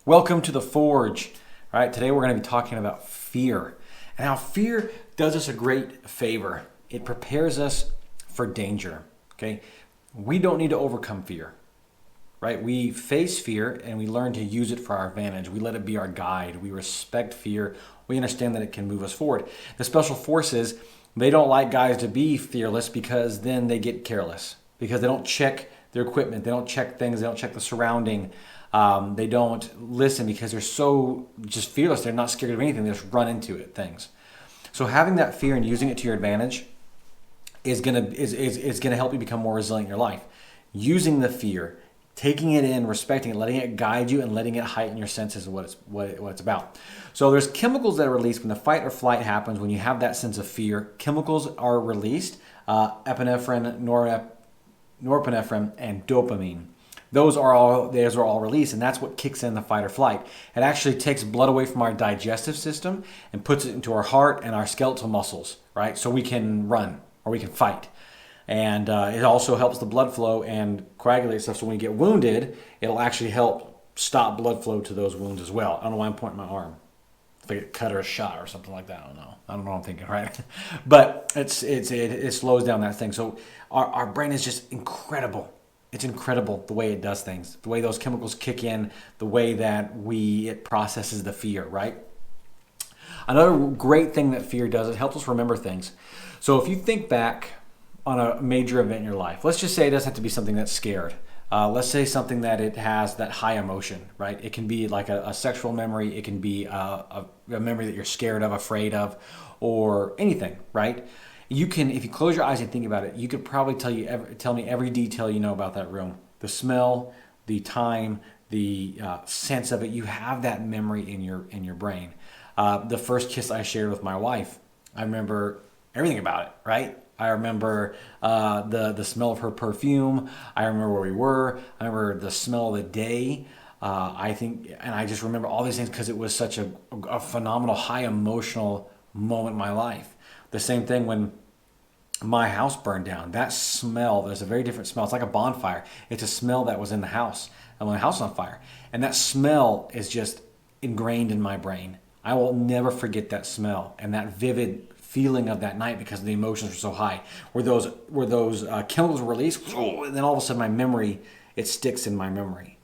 Welcome to the Forge. All right, today we're going to be talking about fear and how fear does us a great favor. It prepares us for danger. Okay, we don't need to overcome fear, right? We face fear and we learn to use it for our advantage. We let it be our guide. We respect fear. We understand that it can move us forward. The special forces, they don't like guys to be fearless because then they get careless because they don't check their equipment. They don't check things. They don't check the surrounding. They don't listen because they're so just fearless. They're not scared of anything. They just run into things. So having that fear and using it to your advantage is gonna help you become more resilient in your life. Using the fear, taking it in, respecting it, letting it guide you, and letting it heighten your senses of what it's about. So there's chemicals that are released when the fight or flight happens. When you have that sense of fear, chemicals are released: epinephrine, norepinephrine, and dopamine. Those are all released, and that's what kicks in the fight or flight. It actually takes blood away from our digestive system and puts it into our heart and our skeletal muscles, right? So we can run or we can fight. And it also helps the blood flow and coagulate stuff. So when you get wounded, it'll actually help stop blood flow to those wounds as well. I don't know why I'm pointing my arm. If I get cut or a shot or something like that, I don't know what I'm thinking, right? But it slows down that thing. So our brain is just incredible. It's incredible the way it does things, the way those chemicals kick in, the way that it processes the fear, right? Another great thing that fear does, it helps us remember things. So if you think back on a major event in your life, let's just say it doesn't have to be something that's scared. Let's say something that it has that high emotion, right? It can be like a sexual memory. It can be a memory that you're scared of, afraid of, or anything, right? You can, if you close your eyes and think about it, you could probably tell me every detail you know about that room. The smell, the time, the sense of it. You have that memory in your brain. The first kiss I shared with my wife, I remember everything about it, right? I remember the smell of her perfume. I remember where we were. I remember the smell of the day. I just remember all these things because it was such a phenomenal, high emotional moment in my life. The same thing when my house burned down. That smell, there's a very different smell. It's like a bonfire. It's a smell that was in the house. And when the house was on fire. And that smell is just ingrained in my brain. I will never forget that smell and that vivid feeling of that night because the emotions were so high. Where those chemicals were released, and then all of a sudden my memory, it sticks in my memory.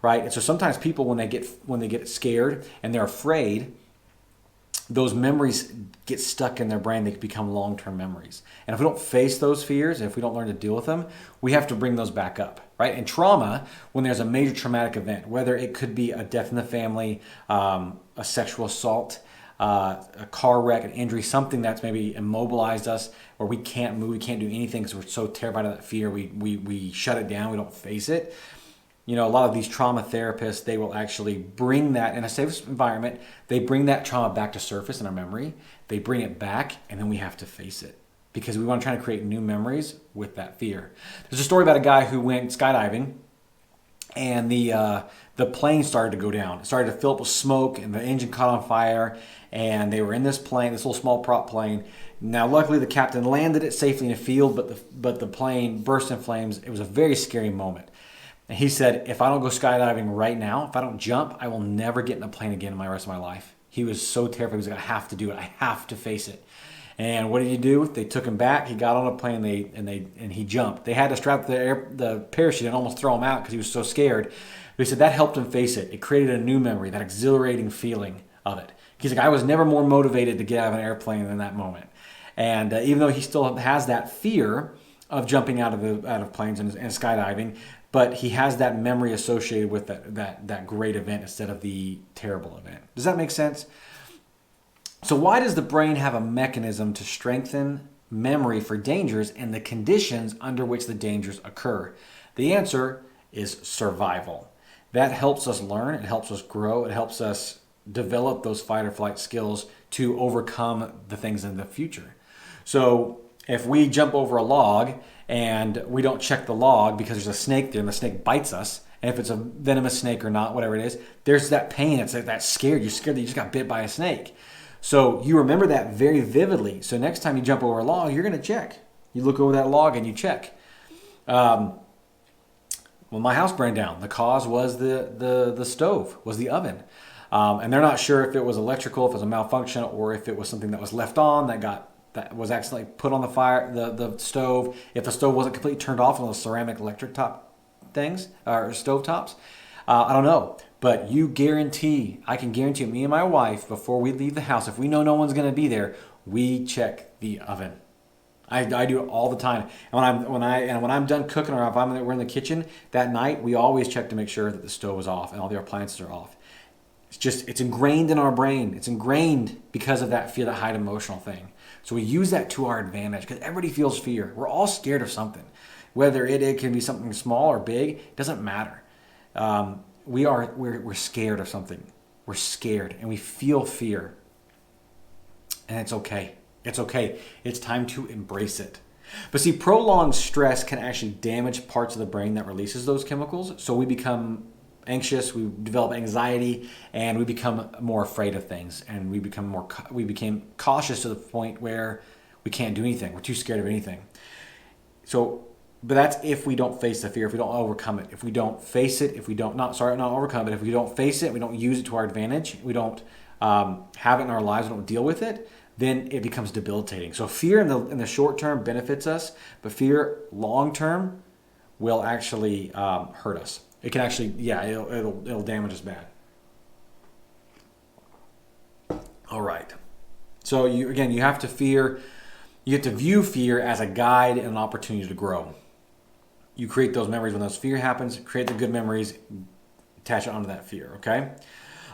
Right? And so sometimes people when they get scared and they're afraid, those memories get stuck in their brain. They become long-term memories. And if we don't face those fears, and if we don't learn to deal with them, we have to bring those back up, right? And trauma, when there's a major traumatic event, whether it could be a death in the family, a sexual assault, a car wreck, an injury, something that's maybe immobilized us, where we can't move, we can't do anything because we're so terrified of that fear, we shut it down, we don't face it. You know, a lot of these trauma therapists, they will actually bring that in a safe environment. They bring that trauma back to surface in our memory. They bring it back, and then we have to face it because we want to try to create new memories with that fear. There's a story about a guy who went skydiving, and the plane started to go down. It started to fill up with smoke, and the engine caught on fire, and they were in this plane, this little small prop plane. Now, luckily, the captain landed it safely in a field, but the plane burst in flames. It was a very scary moment. And he said, if I don't go skydiving right now, if I don't jump, I will never get in a plane again in the rest of my life. He was so terrified. He was like, I have to do it. I have to face it. And what did he do? They took him back. He got on a plane and he jumped. They had to strap the parachute and almost throw him out because he was so scared. But he said that helped him face it. It created a new memory, that exhilarating feeling of it. He's like, I was never more motivated to get out of an airplane than that moment. And even though he still has that fear of jumping out of planes and skydiving, but he has that memory associated with that great event instead of the terrible event. Does that make sense? So why does the brain have a mechanism to strengthen memory for dangers and the conditions under which the dangers occur? The answer is survival. That helps us learn, it helps us grow, it helps us develop those fight or flight skills to overcome the things in the future. So if we jump over a log and we don't check the log because there's a snake there and the snake bites us, and if it's a venomous snake or not, whatever it is, there's that pain. It's like that scared. You're scared that you just got bit by a snake. So you remember that very vividly. So next time you jump over a log, you're going to check. You look over that log and you check. Well, my house burned down. The cause was the stove, was the oven. And they're not sure if it was electrical, if it was a malfunction, or if it was something that was left on that was accidentally put on the fire, the stove. If the stove wasn't completely turned off on those ceramic electric top things or stove tops, I don't know. But I can guarantee me and my wife, before we leave the house, if we know no one's going to be there, we check the oven. I do it all the time. And when I'm done cooking, or if we're in the kitchen that night, we always check to make sure that the stove is off and all the appliances are off. It's ingrained in our brain. It's ingrained because of that fear, that high emotional thing. So we use that to our advantage because everybody feels fear. We're all scared of something. Whether it can be something small or big, it doesn't matter. We're scared of something. We're scared and we feel fear. And it's okay. It's okay. It's time to embrace it. But see, prolonged stress can actually damage parts of the brain that releases those chemicals. So we become anxious, we develop anxiety, and we become more afraid of things. And we became cautious to the point where we can't do anything. We're too scared of anything. But that's if we don't face the fear, if we don't overcome it. If we don't face it, not overcome it, if we don't face it, we don't use it to our advantage, we don't have it in our lives, we don't deal with it, then it becomes debilitating. So fear in the short term benefits us, but fear long term will actually hurt us. It can actually, it'll damage us bad. All right. So you have to view fear as a guide and an opportunity to grow. You create those memories when those fear happens, create the good memories, attach it onto that fear, okay?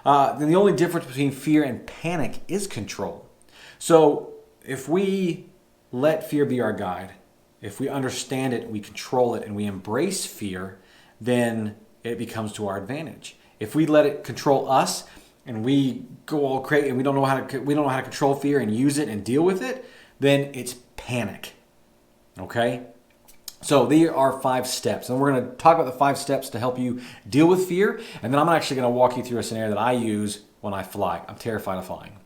Then the only difference between fear and panic is control. So if we let fear be our guide, if we understand it, we control it, and we embrace fear, then it becomes to our advantage. If we let it control us and we go all crazy and we don't know how to control fear and use it and deal with it, then it's panic. Okay? So these are 5 steps, and we're going to talk about the 5 steps to help you deal with fear, and then I'm actually going to walk you through a scenario that I use when I fly. I'm terrified of flying.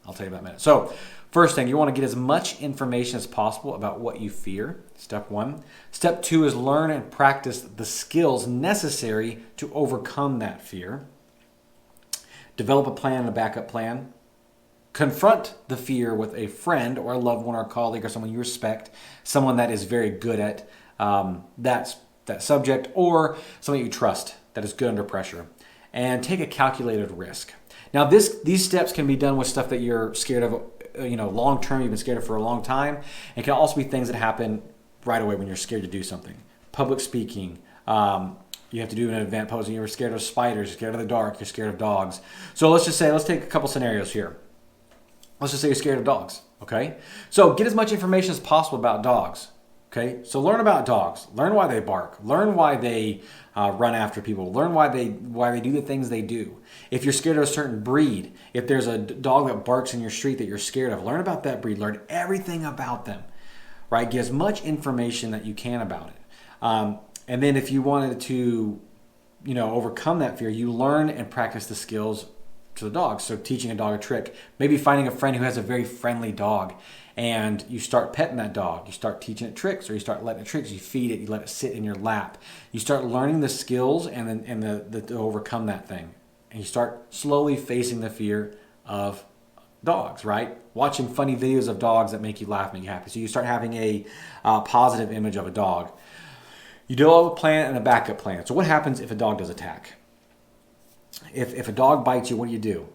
I'll tell you about in a minute. So first thing, you want to get as much information as possible about what you fear. Step 1. Step 2 is learn and practice the skills necessary to overcome that fear. Develop a plan and a backup plan. Confront the fear with a friend or a loved one or a colleague or someone you respect, someone that is very good at that subject, or someone you trust that is good under pressure. And take a calculated risk. Now, these steps can be done with stuff that you're scared of, long term, you've been scared of for a long time. It can also be things that happen right away when you're scared to do something. Public speaking, you have to do an event posing, you're scared of spiders, you're scared of the dark, you're scared of dogs. So let's take a couple scenarios here. Let's just say you're scared of dogs, okay? So get as much information as possible about dogs, okay? So learn about dogs. Learn why they bark. Learn why they run after people. Learn why they do the things they do. If you're scared of a certain breed, if there's a dog that barks in your street that you're scared of, learn about that breed. Learn everything about them, right? Get as much information that you can about it. And then if you wanted to, overcome that fear, you learn and practice the skills to the dog. So teaching a dog a trick, maybe finding a friend who has a very friendly dog, and you start petting that dog. You start teaching it tricks, or you start letting it tricks. You feed it. You let it sit in your lap. You start learning the skills and to overcome that thing, and you start slowly facing the fear of dogs. Right? Watching funny videos of dogs that make you laugh, make you happy. So you start having a positive image of a dog. You develop a plan and a backup plan. So what happens if a dog does attack? If a dog bites you, what do?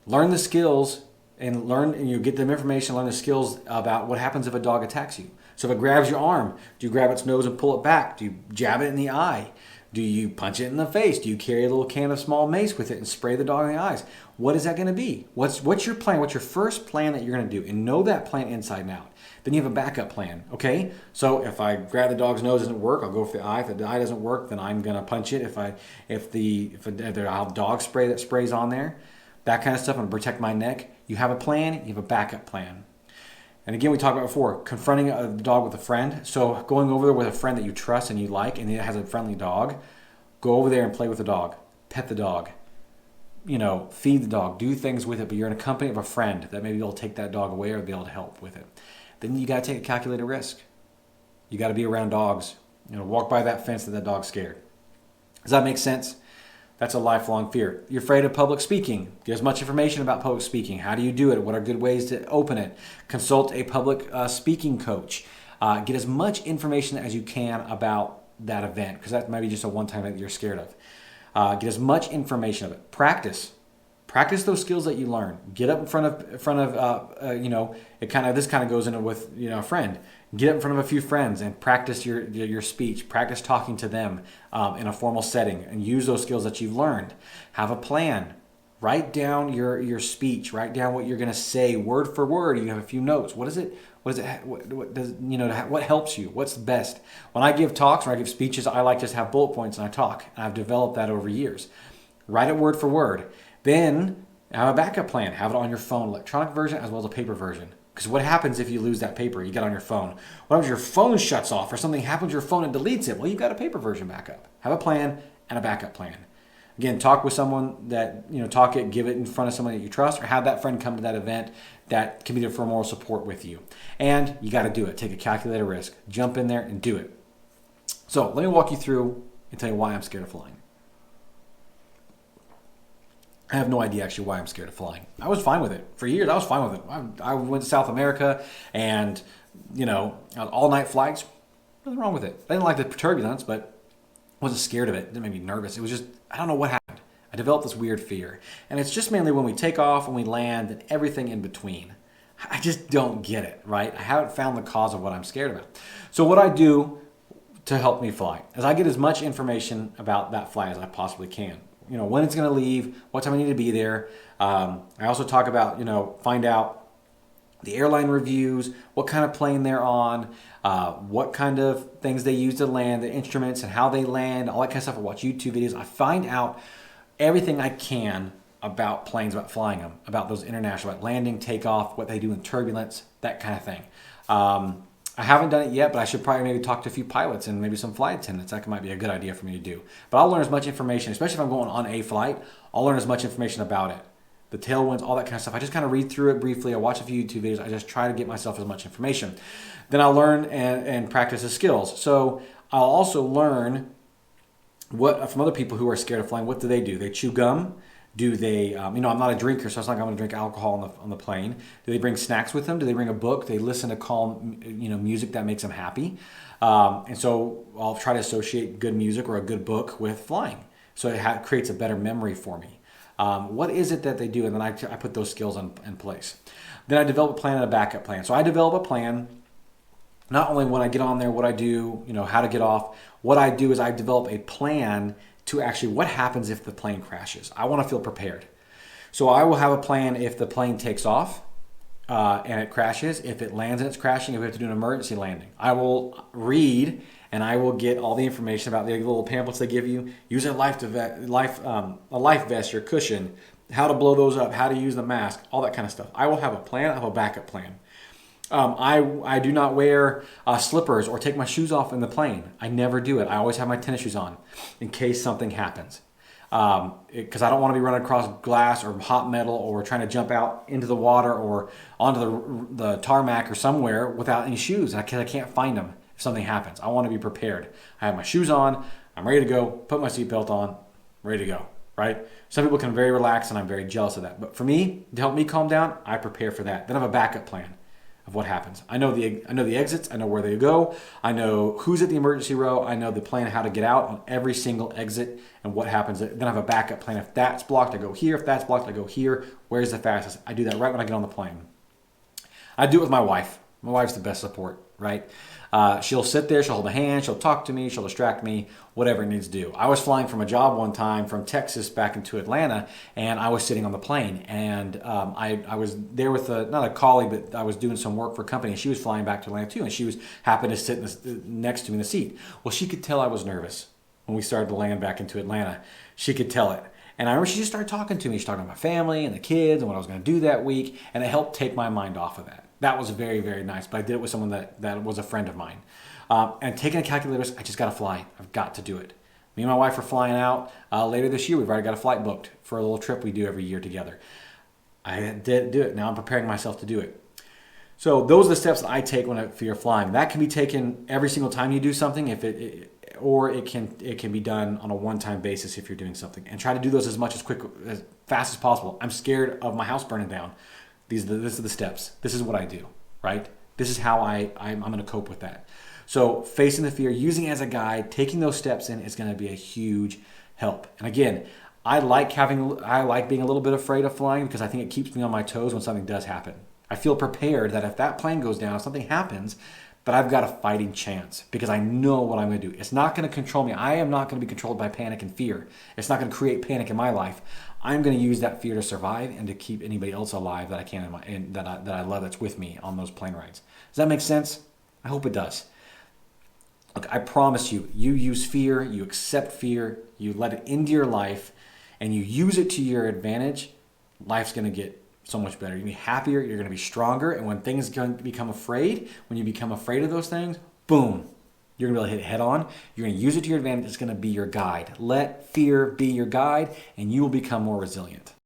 Learn the skills and you get them information, learn the skills about what happens if a dog attacks you. So if it grabs your arm, do you grab its nose and pull it back? Do you jab it in the eye? Do you punch it in the face? Do you carry a little can of small mace with it and spray the dog in the eyes? What is that going to be? What's your plan? What's your first plan that you're going to do? And know that plan inside and out. Then you have a backup plan, okay? So if I grab the dog's nose, doesn't work, I'll go for the eye. If the eye doesn't work, then I'm gonna punch it. If there's dog spray that sprays on there, that kind of stuff, I'm gonna protect my neck. You have a plan, you have a backup plan. And again, we talked about before, confronting a dog with a friend. So going over there with a friend that you trust and you like, and it has a friendly dog, go over there and play with the dog, pet the dog, feed the dog, do things with it, but you're in a company of a friend that maybe will take that dog away or be able to help with it. Then you got to take a calculated risk. You got to be around dogs. Walk by that fence that dog's scared. Does that make sense? That's a lifelong fear. You're afraid of public speaking. Get as much information about public speaking. How do you do it? What are good ways to open it? Consult a public speaking coach. Get as much information as you can about that event, because that might be just a one-time event that you're scared of. Get as much information of it. Practice those skills that you learn. Get up in front of this kind of goes into with a friend. Get up in front of a few friends and practice your speech. Practice talking to them in a formal setting, and use those skills that you've learned. Have a plan. Write down your speech. Write down what you're going to say word for word. You have a few notes. What is it? What helps you? What's the best? When I give talks or I give speeches, I like just have bullet points and I talk. And I've developed that over years. Write it word for word. Then have a backup plan. Have it on your phone, electronic version as well as a paper version. Because what happens if you lose that paper you got on your phone? What happens if your phone shuts off or something happens to your phone and deletes it? Well, you've got a paper version backup. Have a plan and a backup plan. Again, talk with someone that, give it in front of someone that you trust, or have that friend come to that event that can be there for moral support with you. And you got to do it. Take a calculated risk. Jump in there and do it. So let me walk you through and tell you why I'm scared of flying. I have no idea actually why I'm scared of flying. I was fine with it. For years, I was fine with it. I went to South America and, all-night flights. Nothing wrong with it. I didn't like the turbulence, but I wasn't scared of it. It didn't make me nervous. It was just, I don't know what happened. I developed this weird fear. And it's just mainly when we take off, when we land, and everything in between. I just don't get it, right? I haven't found the cause of what I'm scared about. So what I do to help me fly is I get as much information about that flight as I possibly can. When it's going to leave, what time I need to be there. I also talk about, find out the airline reviews, what kind of plane they're on, what kind of things they use to land, the instruments and how they land, all that kind of stuff. I watch YouTube videos. I find out everything I can about planes, about flying them, about those international, about landing, takeoff, what they do in turbulence, that kind of thing. I haven't done it yet, but I should probably maybe talk to a few pilots and maybe some flight attendants. That might be a good idea for me to do. But I'll learn as much information, especially if I'm going on a flight, I'll learn as much information about it. The tailwinds, all that kind of stuff. I just kind of read through it briefly. I watch a few YouTube videos. I just try to get myself as much information. Then I'll learn and practice the skills. So I'll also learn from other people who are scared of flying. What do? They chew gum? Do they, I'm not a drinker, so it's not like I'm going to drink alcohol on the plane. Do they bring snacks with them? Do they bring a book? Do they listen to calm, music that makes them happy? And so I'll try to associate good music or a good book with flying. So it creates a better memory for me. What is it that they do? And then I put those skills in place. Then I develop a plan and a backup plan. So I develop a plan, not only when I get on there, what I do, how to get off. What I do is I develop a plan to actually what happens if the plane crashes. I want to feel prepared. So I will have a plan if the plane takes off and it crashes, if it lands and it's crashing, if we have to do an emergency landing. I will read and I will get all the information about the little pamphlets they give you. Use a life vest, your cushion, how to blow those up, how to use the mask, all that kind of stuff. I will have a plan, I have a backup plan. I do not wear slippers or take my shoes off in the plane. I never do it. I always have my tennis shoes on in case something happens. Because I don't want to be running across glass or hot metal or trying to jump out into the water or onto the tarmac or somewhere without any shoes. I can't find them if something happens. I want to be prepared. I have my shoes on. I'm ready to go. Put my seatbelt on. Ready to go. Right? Some people can very relaxed, and I'm very jealous of that. But for me, to help me calm down, I prepare for that. Then I have a backup plan of what happens. I know the exits. I know where they go. I know who's at the emergency row. I know the plan of how to get out on every single exit and what happens. Then I have a backup plan. If that's blocked, I go here. If that's blocked, I go here. Where's the fastest? I do that right when I get on the plane. I do it with my wife. My wife's the best support, right? She'll sit there, she'll hold a hand, she'll talk to me, she'll distract me, whatever it needs to do. I was flying from a job one time from Texas back into Atlanta, and I was sitting on the plane, and I was there with not a colleague, but I was doing some work for a company, and she was flying back to Atlanta too, and she happened to sit next to me in the seat. Well, she could tell I was nervous when we started to land back into Atlanta. She could tell it. And I remember she just started talking to me. She talked about my family and the kids and what I was going to do that week, and it helped take my mind off of that. That was very, very nice, but I did it with someone that was a friend of mine. And taking a calculator, I just got to fly. I've got to do it. Me and my wife are flying out later this year. We've already got a flight booked for a little trip we do every year together. I did do it. Now I'm preparing myself to do it. So those are the steps that I take when I fear flying. That can be taken every single time you do something, or it can be done on a one-time basis if you're doing something. And try to do those as fast as possible. I'm scared of my house burning down. This are the steps. This is what I do, right? This is how I'm going to cope with that. So facing the fear, using it as a guide, taking those steps in is going to be a huge help. And again, I like being a little bit afraid of flying because I think it keeps me on my toes when something does happen. I feel prepared that if that plane goes down, if something happens, but I've got a fighting chance because I know what I'm going to do. It's not going to control me. I am not going to be controlled by panic and fear. It's not going to create panic in my life. I'm going to use that fear to survive and to keep anybody else alive that I can and that I love that's with me on those plane rides. Does that make sense? I hope it does. Look, I promise you, you use fear, you accept fear, you let it into your life, and you use it to your advantage, life's going to get so much better. You're going to be happier, you're going to be stronger, and when things become afraid, when you become afraid of those things, boom, you're going to be able to hit it head on. You're going to use it to your advantage. It's going to be your guide. Let fear be your guide, and you will become more resilient.